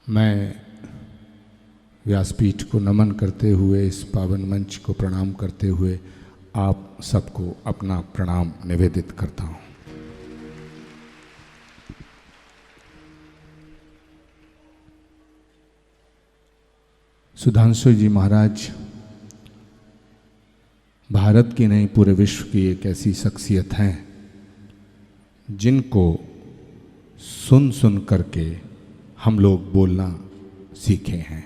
मैं व्यासपीठ को नमन करते हुए, इस पावन मंच को प्रणाम करते हुए आप सबको अपना प्रणाम निवेदित करता हूँ। सुधांशु जी महाराज भारत की नहीं पूरे विश्व की एक ऐसी शख्सियत हैं जिनको सुन सुन करके हम लोग बोलना सीखे हैं।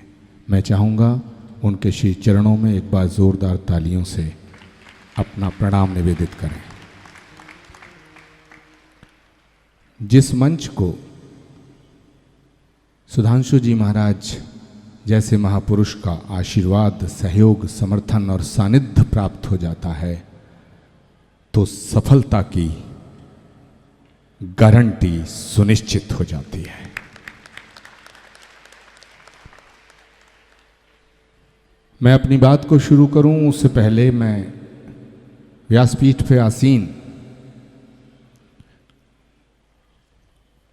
मैं चाहूँगा उनके श्री चरणों में एक बार जोरदार तालियों से अपना प्रणाम निवेदित करें। जिस मंच को सुधांशु जी महाराज जैसे महापुरुष का आशीर्वाद, सहयोग, समर्थन और सानिध्य प्राप्त हो जाता है तो सफलता की गारंटी सुनिश्चित हो जाती है। मैं अपनी बात को शुरू करूं उससे पहले मैं व्यासपीठ पे आसीन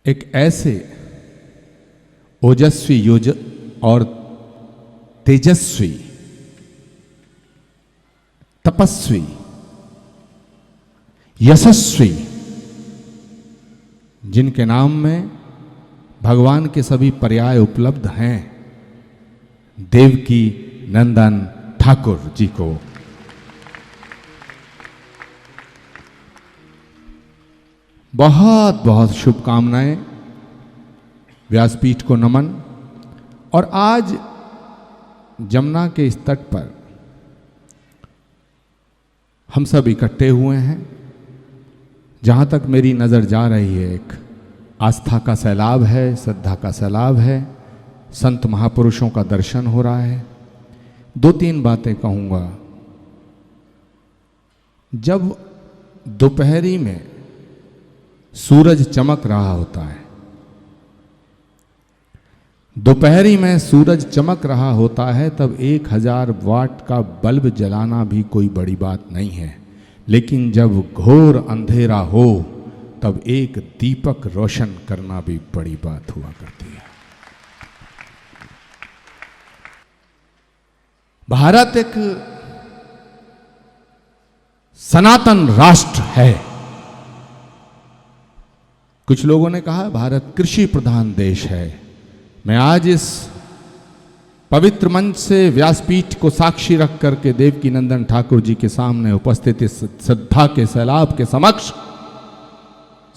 एक ऐसे ओजस्वी और तेजस्वी, तपस्वी, यशस्वी, जिनके नाम में भगवान के सभी पर्याय उपलब्ध हैं, देवकी नंदन ठाकुर जी को बहुत बहुत शुभकामनाएं, व्यासपीठ को नमन। और आज जमुना के इस तट पर हम सब इकट्ठे हुए हैं। जहां तक मेरी नजर जा रही है एक आस्था का सैलाब है, श्रद्धा का सैलाब है, संत महापुरुषों का दर्शन हो रहा है। दो तीन बातें कहूंगा। जब दोपहरी में सूरज चमक रहा होता है, दोपहरी में सूरज चमक रहा होता है, तब 1000 वाट का बल्ब जलाना भी कोई बड़ी बात नहीं है। लेकिन जब घोर अंधेरा हो तब एक दीपक रोशन करना भी बड़ी बात हुआ करती है। भारत एक सनातन राष्ट्र है। कुछ लोगों ने कहा भारत कृषि प्रधान देश है। मैं आज इस पवित्र मंच से व्यासपीठ को साक्षी रख करके देवकी नंदन ठाकुर जी के सामने उपस्थित इस श्रद्धा के सैलाब के समक्ष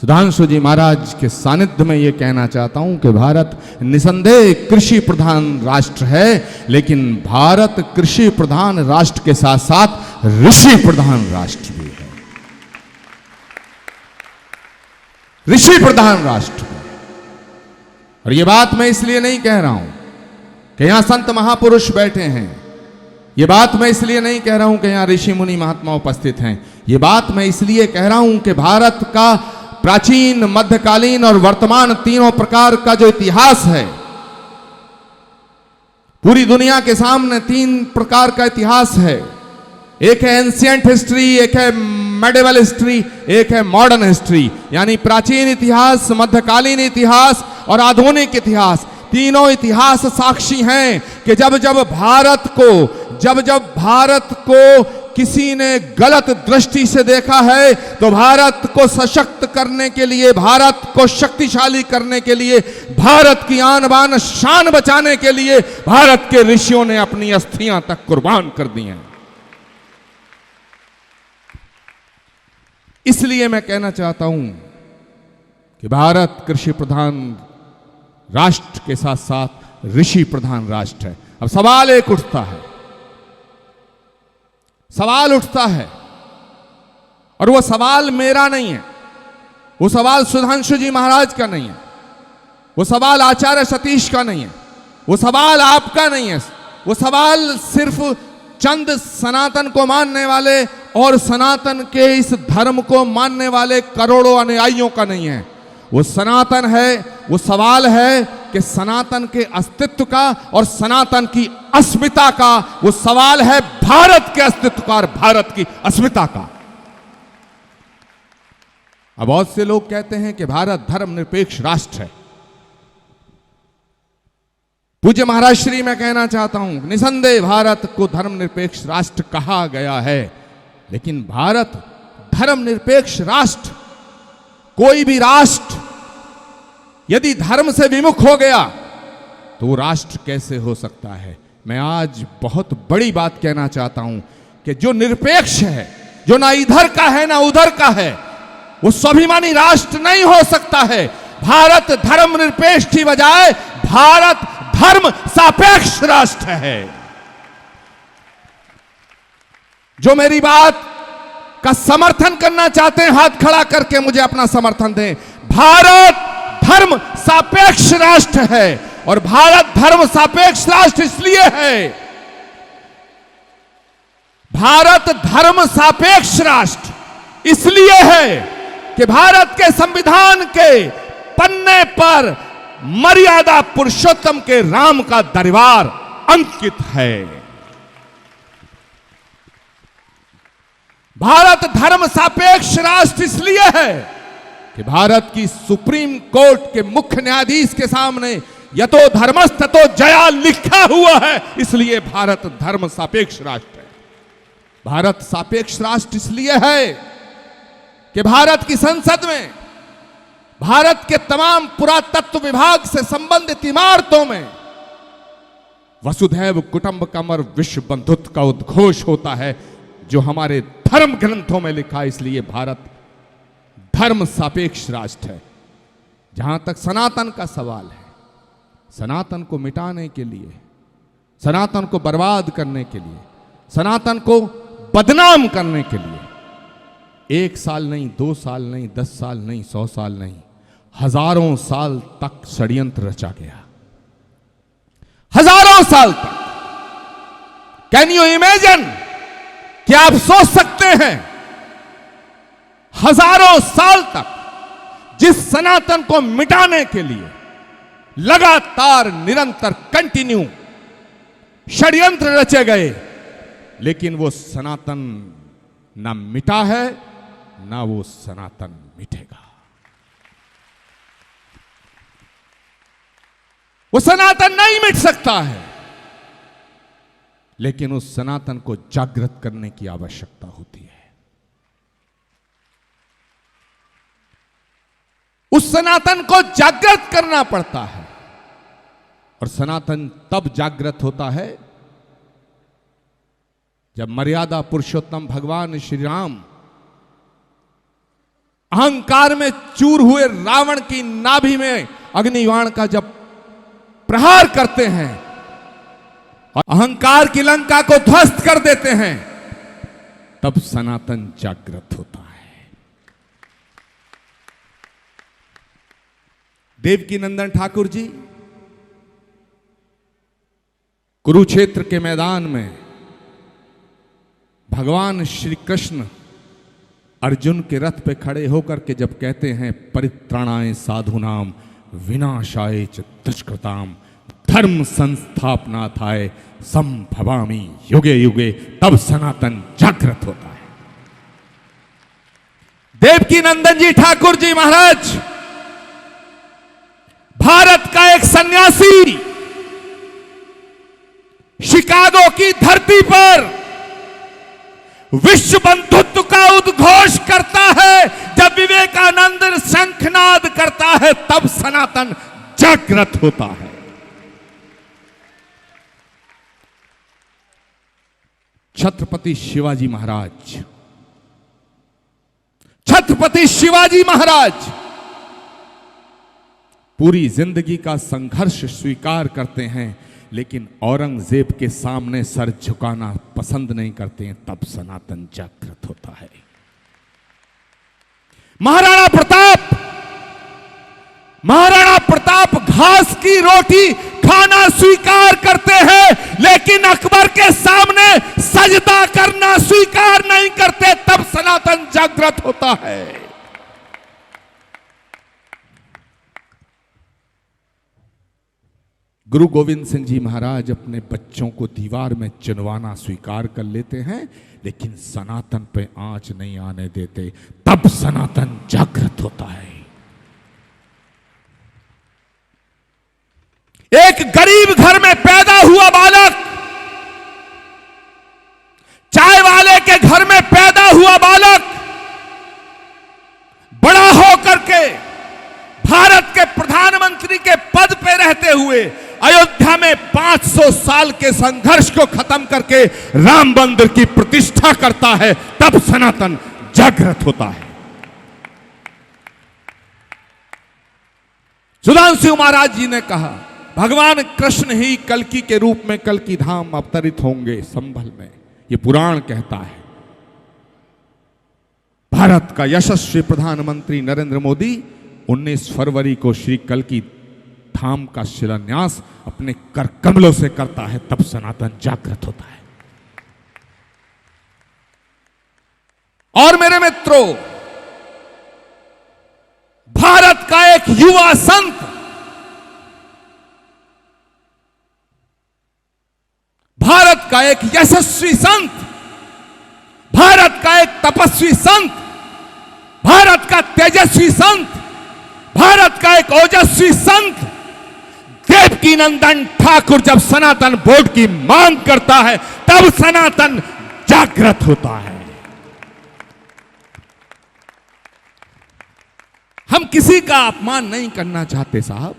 सुधांशु जी महाराज के सानिध्य में ये कहना चाहता हूं कि भारत निसंदेह कृषि प्रधान राष्ट्र है, लेकिन भारत कृषि प्रधान राष्ट्र के साथ साथ ऋषि प्रधान राष्ट्र भी है। ऋषि प्रधान राष्ट्र। और ये बात मैं इसलिए नहीं कह रहा हूं कि यहां संत महापुरुष बैठे हैं, ये बात मैं इसलिए नहीं कह रहा हूं कि यहां ऋषि मुनि महात्मा उपस्थित हैं, ये बात मैं इसलिए कह रहा हूं कि भारत का प्राचीन, मध्यकालीन और वर्तमान तीनों प्रकार का जो इतिहास है, पूरी दुनिया के सामने 3 प्रकार का इतिहास है। एक है एंशिएंट हिस्ट्री, एक है मेडिवल हिस्ट्री, एक है मॉडर्न हिस्ट्री, यानी प्राचीन इतिहास, मध्यकालीन इतिहास और आधुनिक इतिहास। तीनों इतिहास साक्षी हैं कि जब जब भारत को किसी ने गलत दृष्टि से देखा है तो भारत को सशक्त करने के लिए, भारत को शक्तिशाली करने के लिए, भारत की आन बान शान बचाने के लिए भारत के ऋषियों ने अपनी अस्थियां तक कुर्बान कर दी हैं। इसलिए मैं कहना चाहता हूं कि भारत कृषि प्रधान राष्ट्र के साथ साथ ऋषि प्रधान राष्ट्र है। अब सवाल एक उठता है, सवाल उठता है, और वो सवाल मेरा नहीं है, वो सवाल सुधांशु जी महाराज का नहीं है, वो सवाल आचार्य सतीश का नहीं है, वो सवाल आपका नहीं है, वो सवाल सिर्फ चंद सनातन को मानने वाले और सनातन के इस धर्म को मानने वाले करोड़ों अनुयायियों का नहीं है। वो सनातन है, वो सवाल है कि सनातन के अस्तित्व का और सनातन की अस्मिता का, वो सवाल है भारत के अस्तित्व का और भारत की अस्मिता का। अब बहुत से लोग कहते हैं कि भारत धर्मनिरपेक्ष राष्ट्र है। पूज्य महाराज श्री मैं कहना चाहता हूं, निसंदेह भारत को धर्मनिरपेक्ष राष्ट्र कहा गया है, लेकिन भारत धर्मनिरपेक्ष राष्ट्र, कोई भी राष्ट्र यदि धर्म से विमुख हो गया तो वो राष्ट्र कैसे हो सकता है। मैं आज बहुत बड़ी बात कहना चाहता हूं कि जो निरपेक्ष है, जो ना इधर का है ना उधर का है, वो स्वाभिमानी राष्ट्र नहीं हो सकता है। भारत धर्मनिरपेक्ष की बजाय भारत धर्म सापेक्ष राष्ट्र है। जो मेरी बात का समर्थन करना चाहते हैं, हाथ खड़ा करके मुझे अपना समर्थन दें। भारत धर्म सापेक्ष राष्ट्र है, और भारत धर्म सापेक्ष राष्ट्र इसलिए है, भारत धर्म सापेक्ष राष्ट्र इसलिए है कि भारत के संविधान के पन्ने पर मर्यादा पुरुषोत्तम के राम का दरबार अंकित है। भारत धर्म सापेक्ष राष्ट्र इसलिए है कि भारत की सुप्रीम कोर्ट के मुख्य न्यायाधीश के सामने यतो धर्मस् ततो जया लिखा हुआ है, इसलिए भारत धर्म सापेक्ष राष्ट्र है। भारत सापेक्ष राष्ट्र इसलिए है कि भारत की संसद में भारत के तमाम पुरातत्व विभाग से संबंधित इमारतों में वसुधैव कुटुंबकम और विश्व बंधुत्व का उद्घोष होता है, जो हमारे धर्म ग्रंथों में लिखा है। इसलिए भारत धर्म सापेक्ष राष्ट्र है। जहां तक सनातन का सवाल है, सनातन को मिटाने के लिए, सनातन को बर्बाद करने के लिए, सनातन को बदनाम करने के लिए 1 साल नहीं, 2 साल नहीं, 10 साल नहीं, 100 साल नहीं, हजारों साल तक षड्यंत्र रचा गया। हजारों साल तक। Can you imagine? क्या आप सोच सकते हैं? हजारों साल तक जिस सनातन को मिटाने के लिए लगातार निरंतर कंटिन्यू षड्यंत्र रचे गए, लेकिन वो सनातन ना मिटा है, ना वो सनातन मिटेगा। वो सनातन नहीं मिट सकता है, लेकिन उस सनातन को जागृत करने की आवश्यकता होती है। उस सनातन को जागृत करना पड़ता है, और सनातन तब जागृत होता है जब मर्यादा पुरुषोत्तम भगवान श्री राम अहंकार में चूर हुए रावण की नाभि में अग्निबाण का जब प्रहार करते हैं और अहंकार की लंका को ध्वस्त कर देते हैं, तब सनातन जागृत होता है। देवकी नंदन ठाकुर जी कुरुक्षेत्र के मैदान में भगवान श्री कृष्ण अर्जुन के रथ पे खड़े होकर के जब कहते हैं परित्राणाय साधुनाम विनाशाय च दुष्कृताम धर्म संस्थापनार्थाय संभवामि युगे युगे, तब सनातन जागृत होता है। देवकी नंदन जी ठाकुर जी महाराज भारत का एक सन्यासी शिकागो की धरती पर विश्व बंधुत्व का उद्घोष करता है। जब विवेकानंद शंखनाद करता है, तब सनातन जागृत होता है। छत्रपति शिवाजी महाराज, छत्रपति शिवाजी महाराज पूरी जिंदगी का संघर्ष स्वीकार करते हैं, लेकिन औरंगजेब के सामने सर झुकाना पसंद नहीं करते हैं, तब सनातन जागृत होता है। महाराणा प्रताप घास की रोटी खाना स्वीकार करते हैं, लेकिन अकबर के सामने सजदा करना स्वीकार नहीं करते, तब सनातन जागृत होता है। गुरु गोविंद सिंह जी महाराज अपने बच्चों को दीवार में चुनवाना स्वीकार कर लेते हैं, लेकिन सनातन पे आंच नहीं आने देते, तब सनातन जागृत होता है। एक गरीब घर घर में पैदा हुआ बालक, चाय वाले के घर में पैदा हुआ बालक बड़ा होकर के भारत के प्रधानमंत्री के पद पे रहते हुए अयोध्या में 500 साल के संघर्ष को खत्म करके राम मंदिर की प्रतिष्ठा करता है, तब सनातन जागृत होता है। सुधांशु महाराज जी ने कहा, भगवान कृष्ण ही कल्कि के रूप में कल्कि धाम अवतरित होंगे संभल में, ये पुराण कहता है। भारत का यशस्वी प्रधानमंत्री नरेंद्र मोदी 19 फरवरी को श्री कल्कि धाम का शिलान्यास अपने कर कमलों से करता है, तब सनातन जागृत होता है। और मेरे मित्रों, भारत का एक युवा संत, भारत का एक यशस्वी संत, भारत का एक तपस्वी संत, भारत का तेजस्वी संत, भारत का एक ओजस्वी संत देवकी नंदन ठाकुर जब सनातन बोर्ड की मांग करता है, तब सनातन जागृत होता है। हम किसी का अपमान नहीं करना चाहते साहब।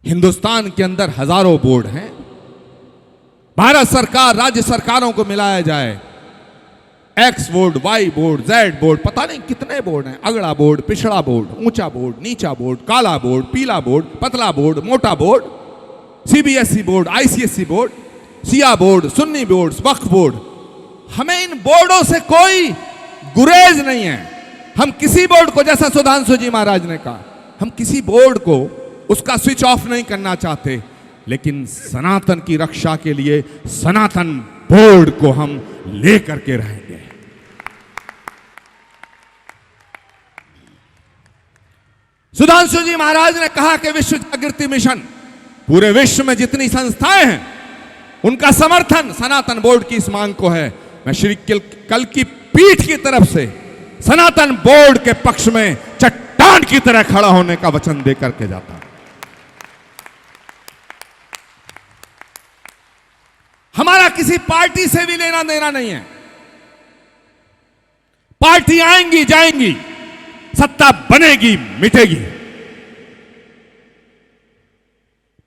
हिंदुस्तान के अंदर हजारों बोर्ड हैं। भारत सरकार राज्य सरकारों को मिलाया जाए, X board, Y board, Z board, पता नहीं कितने बोर्ड हैं। अगड़ा बोर्ड, पिछड़ा बोर्ड, ऊंचा बोर्ड, नीचा बोर्ड, काला बोर्ड, पीला बोर्ड, पतला बोर्ड, मोटा board, CBSE board, ICSE board, सिया बोर्ड, सुन्नी बोर्ड, वक्फ बोर्ड। हमें इन बोर्डों से कोई गुरेज नहीं है। हम किसी बोर्ड को, जैसा सुधांशु जी महाराज ने कहा, हम किसी बोर्ड को उसका स्विच ऑफ नहीं करना चाहते, लेकिन सनातन की रक्षा के लिए सनातन बोर्ड को हम लेकर के रहेंगे। सुधांशु जी महाराज ने कहा कि विश्व जागृति मिशन, पूरे विश्व में जितनी संस्थाएं हैं उनका समर्थन सनातन बोर्ड की इस मांग को है। मैं श्री कल्कि पीठ की तरफ से सनातन बोर्ड के पक्ष में चट्टान की तरह खड़ा होने का वचन देकर के जाता हूं। हमारा किसी पार्टी से भी लेना देना नहीं है। पार्टी आएंगी जाएंगी, सत्ता बनेगी मिटेगी,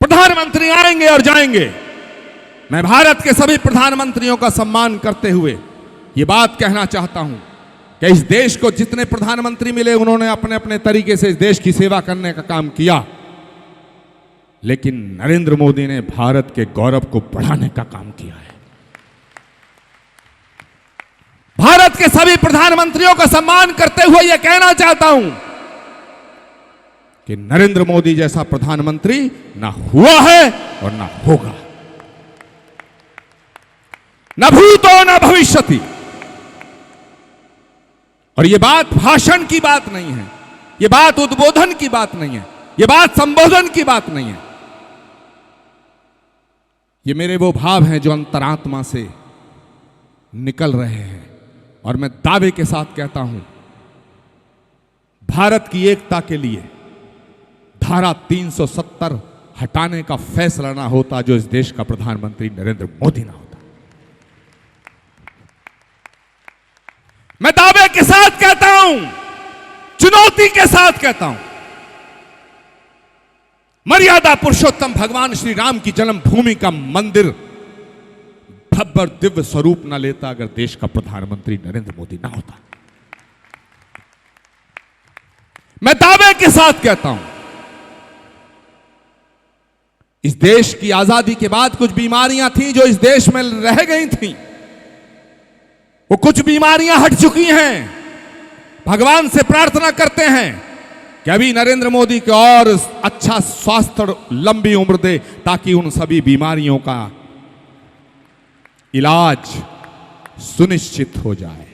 प्रधानमंत्री आएंगे और जाएंगे। मैं भारत के सभी प्रधानमंत्रियों का सम्मान करते हुए यह बात कहना चाहता हूं कि इस देश को जितने प्रधानमंत्री मिले, उन्होंने अपने अपने तरीके से इस देश की सेवा करने का काम किया, लेकिन नरेंद्र मोदी ने भारत के गौरव को बढ़ाने का काम किया है। भारत के सभी प्रधानमंत्रियों का सम्मान करते हुए यह कहना चाहता हूं कि नरेंद्र मोदी जैसा प्रधानमंत्री ना हुआ है और ना होगा, न भूतो न भविष्यति। और यह बात भाषण की बात नहीं है, यह बात उद्बोधन की बात नहीं है, यह बात संबोधन की बात नहीं है। ये मेरे वो भाव हैं जो अंतरात्मा से निकल रहे हैं। और मैं दावे के साथ कहता हूं, भारत की एकता के लिए धारा 370 हटाने का फैसला ना होता जो इस देश का प्रधानमंत्री नरेंद्र मोदी ना होता। मैं दावे के साथ कहता हूं, चुनौती के साथ कहता हूं, मर्यादा पुरुषोत्तम भगवान श्री राम की जन्मभूमि का मंदिर भव्य दिव्य स्वरूप न लेता अगर देश का प्रधानमंत्री नरेंद्र मोदी ना होता। मैं दावे के साथ कहता हूं, इस देश की आजादी के बाद कुछ बीमारियां थीं जो इस देश में रह गई थीं, वो कुछ बीमारियां हट चुकी हैं। भगवान से प्रार्थना करते हैं कि अभी नरेंद्र मोदी को और अच्छा स्वास्थ्य और लंबी उम्र दे, ताकि उन सभी बीमारियों का इलाज सुनिश्चित हो जाए।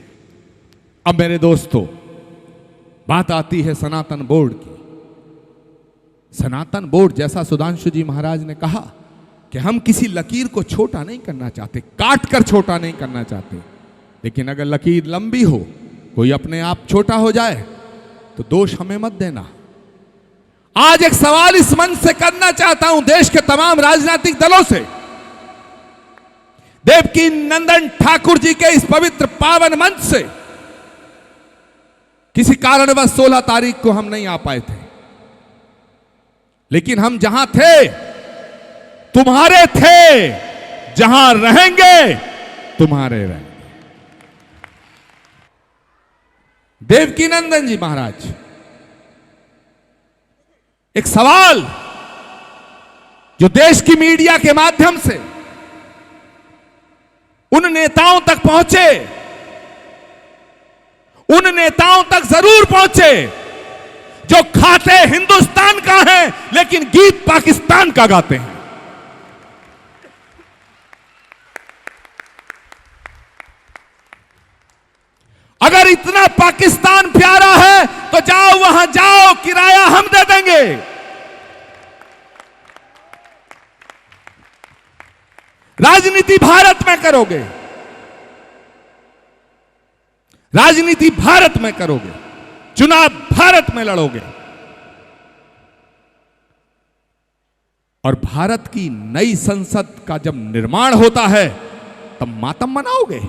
अब मेरे दोस्तों, बात आती है सनातन बोर्ड की। सनातन बोर्ड, जैसा सुधांशु जी महाराज ने कहा कि हम किसी लकीर को छोटा नहीं करना चाहते, काट कर छोटा नहीं करना चाहते, लेकिन अगर लकीर लंबी हो, कोई अपने आप छोटा हो जाए तो दोष हमें मत देना। आज एक सवाल इस मंच से करना चाहता हूं देश के तमाम राजनीतिक दलों से। देवकी नंदन ठाकुर जी के इस पवित्र पावन मंच से किसी कारणवश 16 तारीख को हम नहीं आ पाए थे, लेकिन हम जहां थे तुम्हारे थे, जहां रहेंगे तुम्हारे रहेंगे। देवकी नंदन जी महाराज, एक सवाल जो देश की मीडिया के माध्यम से उन नेताओं तक पहुंचे, उन नेताओं तक जरूर पहुंचे जो खाते हिंदुस्तान का है लेकिन गीत पाकिस्तान का गाते हैं। अगर इतना पाकिस्तान प्यारा है तो जाओ वहां जाओ, किराया हम दे देंगे। राजनीति भारत में करोगे, राजनीति भारत में करोगे, चुनाव भारत में लड़ोगे और भारत की नई संसद का जब निर्माण होता है तब मातम मनाओगे।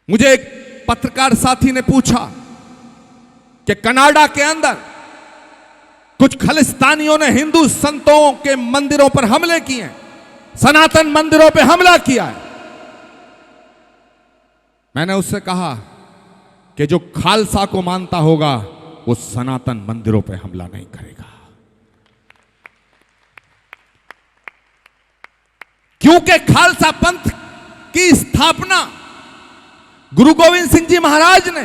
मुझे एक पत्रकार साथी ने पूछा कि कनाडा के अंदर कुछ खालिस्तानियों ने हिंदू संतों के मंदिरों पर हमले किए हैं, सनातन मंदिरों पर हमला किया है। मैंने उससे कहा कि जो खालसा को मानता होगा वो सनातन मंदिरों पर हमला नहीं करेगा, क्योंकि खालसा पंथ की स्थापना गुरु गोविंद सिंह जी महाराज ने,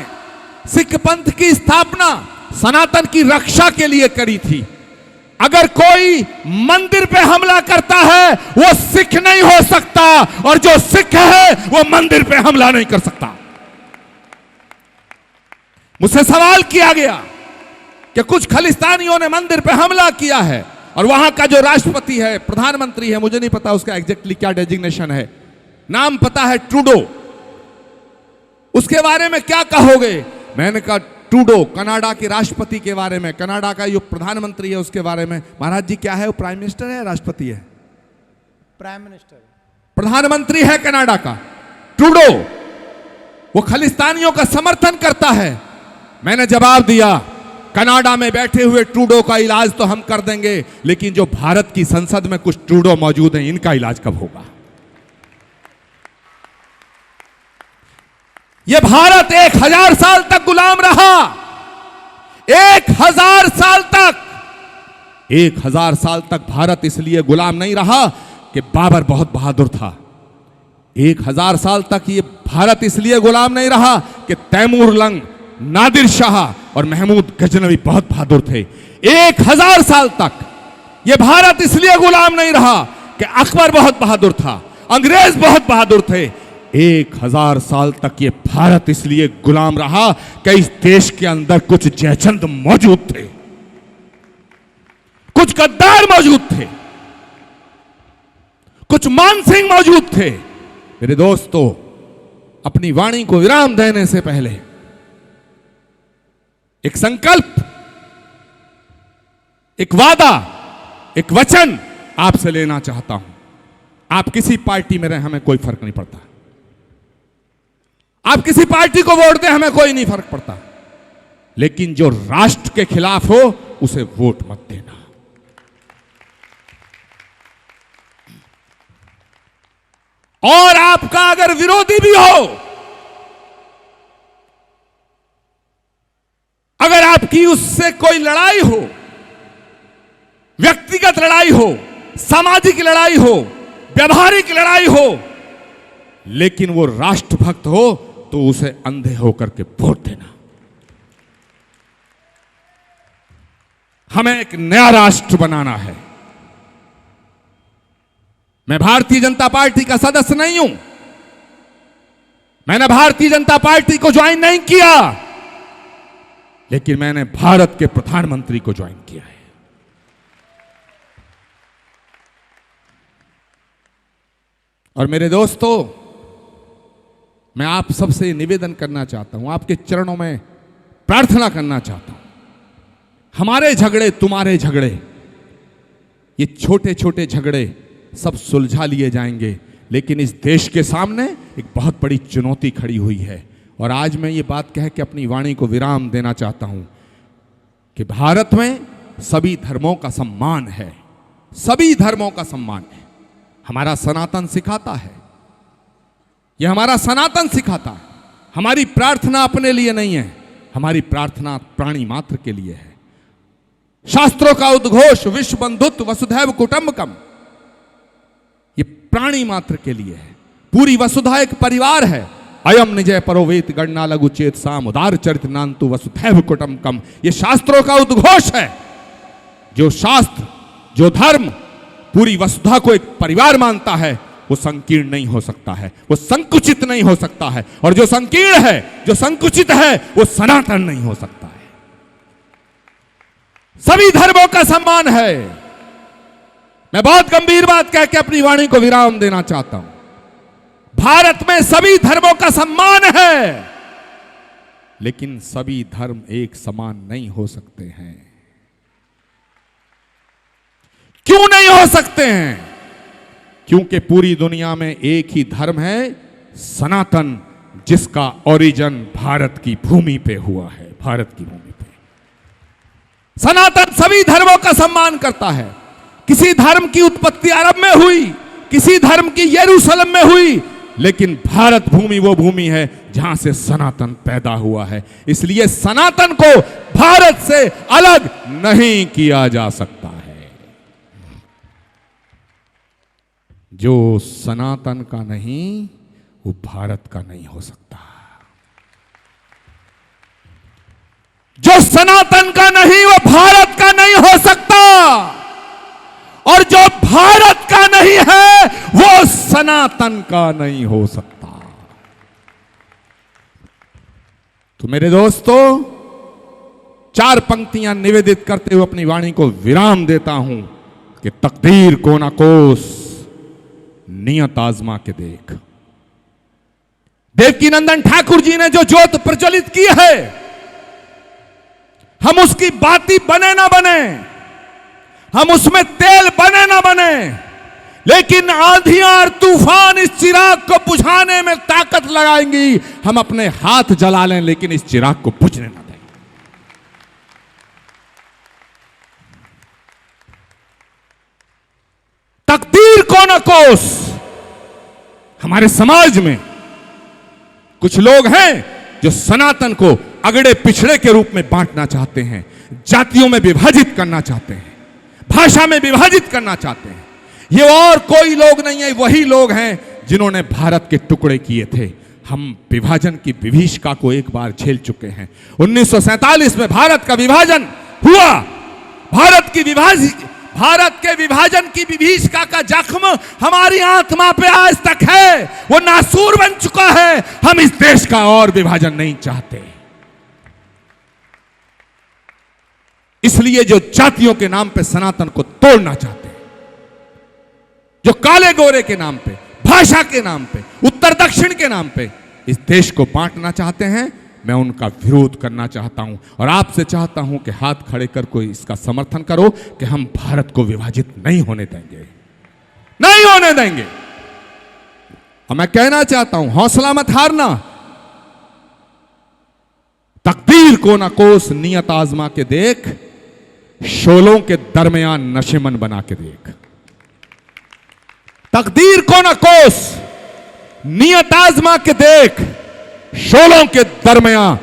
सिख पंथ की स्थापना सनातन की रक्षा के लिए करी थी। अगर कोई मंदिर पे हमला करता है वो सिख नहीं हो सकता, और जो सिख है वो मंदिर पे हमला नहीं कर सकता। मुझसे सवाल किया गया कि कुछ खालिस्तानियों ने मंदिर पे हमला किया है और वहां का जो राष्ट्रपति है, प्रधानमंत्री है, मुझे नहीं पता उसका एग्जैक्टली क्या डेजिग्नेशन है, नाम पता है ट्रूडो, उसके बारे में क्या कहोगे? मैंने कहा ट्रूडो कनाडा के राष्ट्रपति के बारे में, कनाडा का जो प्रधानमंत्री है उसके बारे में। महाराज जी क्या है, वो प्राइम मिनिस्टर है, राष्ट्रपति है? प्राइम मिनिस्टर, प्रधानमंत्री है कनाडा का ट्रूडो। वो खालिस्तानियों का समर्थन करता है। मैंने जवाब दिया कनाडा में बैठे हुए ट्रूडो का इलाज तो हम कर देंगे, लेकिन जो भारत की संसद में कुछ ट्रूडो मौजूद हैं, इनका इलाज कब होगा? ये भारत 1000 साल तक गुलाम रहा, 1000 साल तक, 1000 साल तक भारत इसलिए गुलाम नहीं रहा कि बाबर बहुत बहादुर था। 1000 साल तक ये भारत इसलिए गुलाम नहीं रहा कि तैमूर लंग, नादिर शाह और महमूद गजनवी बहुत बहादुर थे। 1000 साल तक ये भारत इसलिए गुलाम नहीं रहा कि अकबर बहुत बहादुर था, अंग्रेज बहुत बहादुर थे। 1000 साल तक ये भारत इसलिए गुलाम रहा कि इस देश के अंदर कुछ जयचंद मौजूद थे, कुछ गद्दार मौजूद थे, कुछ मानसिंह मौजूद थे। मेरे दोस्तों, अपनी वाणी को विराम देने से पहले एक संकल्प, एक वादा, एक वचन आपसे लेना चाहता हूं। आप किसी पार्टी में रहे, हमें कोई फर्क नहीं पड़ता। आप किसी पार्टी को वोट दें, हमें कोई नहीं फर्क पड़ता, लेकिन जो राष्ट्र के खिलाफ हो उसे वोट मत देना। और आपका अगर विरोधी भी हो, अगर आपकी उससे कोई लड़ाई हो, व्यक्तिगत लड़ाई हो, सामाजिक लड़ाई हो, व्यवहारिक लड़ाई हो, लेकिन वो राष्ट्रभक्त हो, तो उसे अंधे होकर के वोट देना। हमें एक नया राष्ट्र बनाना है। मैं भारतीय जनता पार्टी का सदस्य नहीं हूं, मैंने भारतीय जनता पार्टी को ज्वाइन नहीं किया, लेकिन मैंने भारत के प्रधानमंत्री को ज्वाइन किया है। और मेरे दोस्तों, मैं आप सबसे निवेदन करना चाहता हूं, आपके चरणों में प्रार्थना करना चाहता हूं, हमारे झगड़े, तुम्हारे झगड़े, ये छोटे छोटे झगड़े सब सुलझा लिए जाएंगे, लेकिन इस देश के सामने एक बहुत बड़ी चुनौती खड़ी हुई है। और आज मैं ये बात कह के अपनी वाणी को विराम देना चाहता हूं कि भारत में सभी धर्मों का सम्मान है, सभी धर्मों का सम्मान है। हमारा सनातन सिखाता है, यह हमारा सनातन सिखाता है। हमारी प्रार्थना अपने लिए नहीं है, हमारी प्रार्थना प्राणी मात्र के लिए है। शास्त्रों का उद्घोष विश्व बंधुत्व वसुधैव कुटुंबकम, ये प्राणी मात्र के लिए है। पूरी वसुधा एक परिवार है। अयम निजय परोवेत गणना लघु चेत साम उदार चरित नान्तु वसुधैव कुटुंबकम, ये शास्त्रों का उद्घोष है। जो शास्त्र, जो धर्म पूरी वसुधा को एक परिवार मानता है, वो संकीर्ण नहीं हो सकता है, वो संकुचित नहीं हो सकता है। और जो संकीर्ण है, जो संकुचित है, वो सनातन नहीं हो सकता है। सभी धर्मों का सम्मान है। मैं बहुत गंभीर बात कह के अपनी वाणी को विराम देना चाहता हूं। भारत में सभी धर्मों का सम्मान है, लेकिन सभी धर्म एक समान नहीं हो सकते हैं। क्यों नहीं हो सकते हैं? क्योंकि पूरी दुनिया में एक ही धर्म है, सनातन, जिसका ओरिजिन भारत की भूमि पे हुआ है। भारत की भूमि पे सनातन सभी धर्मों का सम्मान करता है। किसी धर्म की उत्पत्ति अरब में हुई, किसी धर्म की यरूशलेम में हुई, लेकिन भारत भूमि वो भूमि है जहां से सनातन पैदा हुआ है। इसलिए सनातन को भारत से अलग नहीं किया जा सकता है। जो सनातन का नहीं, वो भारत का नहीं हो सकता। जो सनातन का नहीं, वो भारत का नहीं हो सकता। और जो भारत का नहीं है, वो सनातन का नहीं हो सकता। तो मेरे दोस्तों, 4 पंक्तियां निवेदित करते हुए अपनी वाणी को विराम देता हूं कि तकदीर को ना कोस, नियत आजमा के देख। देवकीनंदन ठाकुर जी ने जो ज्योत प्रज्वलित की है, हम उसकी बाती बने ना बने, हम उसमें तेल बने ना बने, लेकिन आंधियां और तूफान इस चिराग को बुझाने में ताकत लगाएंगी। हम अपने हाथ जला लें, लेकिन इस चिराग को बुझने ना दें। तकदीर को न कोस। हमारे समाज में कुछ लोग हैं जो सनातन को अगड़े पिछड़े के रूप में बांटना चाहते हैं, जातियों में विभाजित करना चाहते हैं, भाषा में विभाजित करना चाहते हैं। ये और कोई लोग नहीं है, वही लोग हैं जिन्होंने भारत के टुकड़े किए थे। हम विभाजन की विभीषिका को एक बार झेल चुके हैं। 1947 में भारत का विभाजन हुआ। भारत के विभाजन की विभीषिका का जख्म हमारी आत्मा पे आज तक है, वो नासूर बन चुका है। हम इस देश का और विभाजन नहीं चाहते। इसलिए जो जातियों के नाम पे सनातन को तोड़ना चाहते हैं, जो काले गोरे के नाम पे, भाषा के नाम पे, उत्तर दक्षिण के नाम पे इस देश को बांटना चाहते हैं, मैं उनका विरोध करना चाहता हूं। और आपसे चाहता हूं कि हाथ खड़े कर कोई इसका समर्थन करो कि हम भारत को विभाजित नहीं होने देंगे, नहीं होने देंगे। और मैं कहना चाहता हूं, हौसला मत हारना। तकदीर को ना कोस, नियत आजमा के देख, शोलों के दरमियान नशेमन बना के देख। तकदीर को ना कोस, नियत आजमा के देख, शोलों के दरमियान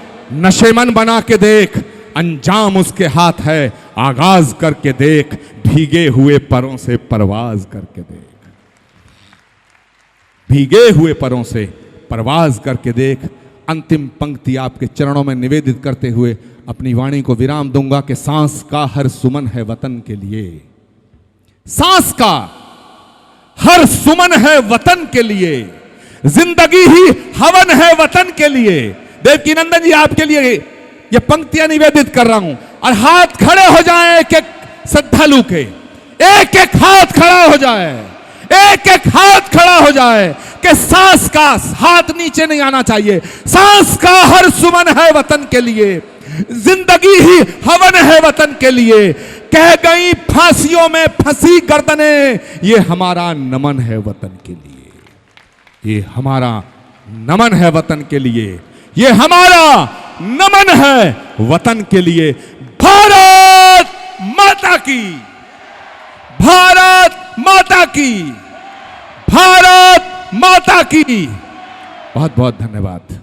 नशेमन बना के देख। अंजाम उसके हाथ है, आगाज करके देख, भीगे हुए परों से परवाज करके देख। भीगे हुए परों से परवाज करके देख। अंतिम पंक्ति आपके चरणों में निवेदित करते हुए अपनी वाणी को विराम दूंगा कि सांस का हर सुमन है वतन के लिए। सांस का हर सुमन है वतन के लिए, जिंदगी ही हवन है वतन के लिए। देवकीनंदन जी, आपके लिए ये पंक्तियां निवेदित कर रहा हूं। और हाथ खड़े हो जाएं एक एक श्रद्धालु के, एक एक हाथ खड़ा हो जाए, एक एक हाथ खड़ा हो जाए कि सांस का हाथ नीचे नहीं आना चाहिए। सांस का हर सुमन है वतन के लिए, जिंदगी ही हवन है वतन के लिए, कह गई फांसियों में फंसी गर्दने, ये हमारा नमन है वतन के लिए, ये हमारा नमन है वतन के लिए, ये हमारा नमन है वतन के लिए। भारत माता की, भारत माता की, भारत माता की। बहुत बहुत धन्यवाद।